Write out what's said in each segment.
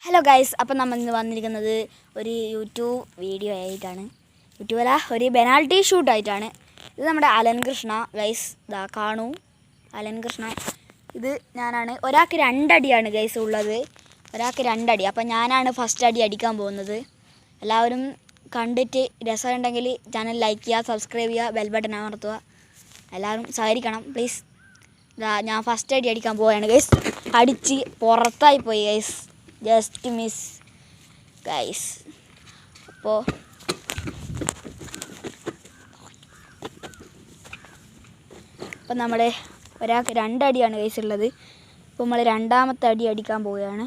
Hello guys, അപ്പം നമ്മൾ ഇന്ന് വന്നിരിക്കുന്നത് ഒരു യൂട്യൂബ് വീഡിയോ ആയിട്ടാണ്. യൂട്യൂബല്ല, ഒരു പെനാൽറ്റി ഷൂട്ടായിട്ടാണ്. ഇത് നമ്മുടെ അലൻ കൃഷ്ണ ഗൈസ്, ഇതാ കാണൂ അലൻ കൃഷ്ണ. ഇത് ഞാനാണ്. ഒരാൾക്ക് 2 അടിയാണ് ഗൈസ് ഉള്ളത്, ഒരാൾക്ക് 2 അടി. അപ്പം ഞാനാണ് ഫസ്റ്റ് അടി അടിക്കാൻ പോകുന്നത്. എല്ലാവരും കണ്ടിട്ട് രസമുണ്ടെങ്കിൽ ചാനൽ ലൈക്ക് ചെയ്യുക, സബ്സ്ക്രൈബ് ചെയ്യുക, ബെൽ ബട്ടൺ അമർത്തുക. എല്ലാവരും സഹകരിക്കണം പ്ലീസ്. ഇതാ ഞാൻ ഫസ്റ്റ് അടി അടിക്കാൻ പോവുകയാണ് ഗൈസ്. അടിച്ച് പുറത്തായി പോയി ഗൈസ്, ജസ്റ്റ് മിസ് ഗൈസ്. അപ്പോൾ നമ്മൾ ഒരാൾക്ക് 2 അടിയാണ് ഗൈസ് ഉള്ളത്. അപ്പോൾ നമ്മൾ രണ്ടാമത്തെ അടി അടിക്കാൻ പോവുകയാണ്.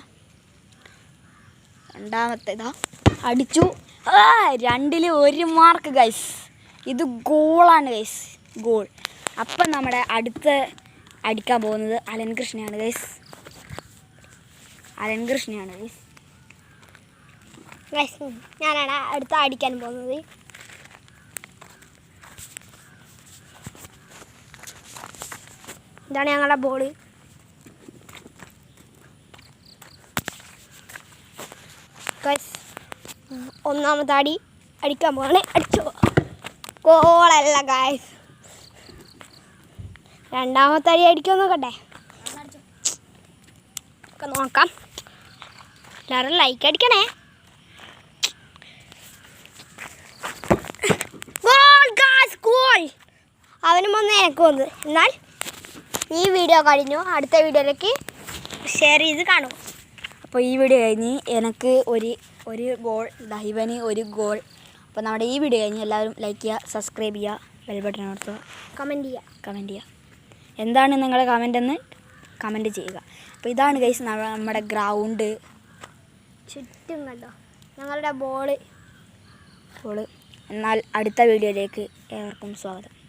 രണ്ടാമത്തെ ഇതാ അടിച്ചു. 2-ൽ 1 മാർക്ക് ഗൈസ്. ഇത് ഗോളാണ് ഗൈസ്, ഗോൾ. അപ്പം നമ്മുടെ അടുത്ത അടിക്കാൻ പോകുന്നത് അലൻ കൃഷ്ണയാണ് ഗൈസ്. അലൻ കൃഷ്ണയാണ് ഗൈസ്. ഞാനാണ് അടുത്ത അടിക്കാൻ പോകുന്നത്. ഇതാണ് ഞങ്ങളുടെ ബോള്. ഒന്നാമത്തെ അടി അടിക്കാൻ പോവാണ്. അടിച്ചു, ഗോളല്ല ഗൈസ്. രണ്ടാമത്തെ അടി അടിക്കാൻ നോക്കട്ടെ, നോക്കാം. എല്ലാവരും ലൈക്ക് അടിക്കണേ. Goal guys, goal. അവനും വന്ന് എനിക്ക് വന്ന്. എന്നാൽ ഈ വീഡിയോ കഴിഞ്ഞു. അടുത്ത വീഡിയോയിലേക്ക് ഷെയർ ചെയ്ത് കാണും. അപ്പോൾ ഈ വീഡിയോ കഴിഞ്ഞ് എനിക്ക് ഒരു ഗോൾ, ഇവന് 1 ഗോൾ. അപ്പോൾ നമ്മുടെ ഈ വീഡിയോ കഴിഞ്ഞ് എല്ലാവരും ലൈക്ക് ചെയ്യുക, സബ്സ്ക്രൈബ് ചെയ്യുക, ബെൽ ബട്ടൺ അമർത്തുക, കമൻറ്റ് ചെയ്യുക. എന്താണ് നിങ്ങളുടെ കമൻറ്റെന്ന് കമൻറ്റ് ചെയ്യുക. അപ്പോൾ ഇതാണ് ഗൈസ് നമ്മുടെ ഗ്രൗണ്ട്. ചുറ്റും കണ്ടോ ഞങ്ങളുടെ ബോള്. എന്നാൽ അടുത്ത വീഡിയോയിലേക്ക് ഏവർക്കും സ്വാഗതം.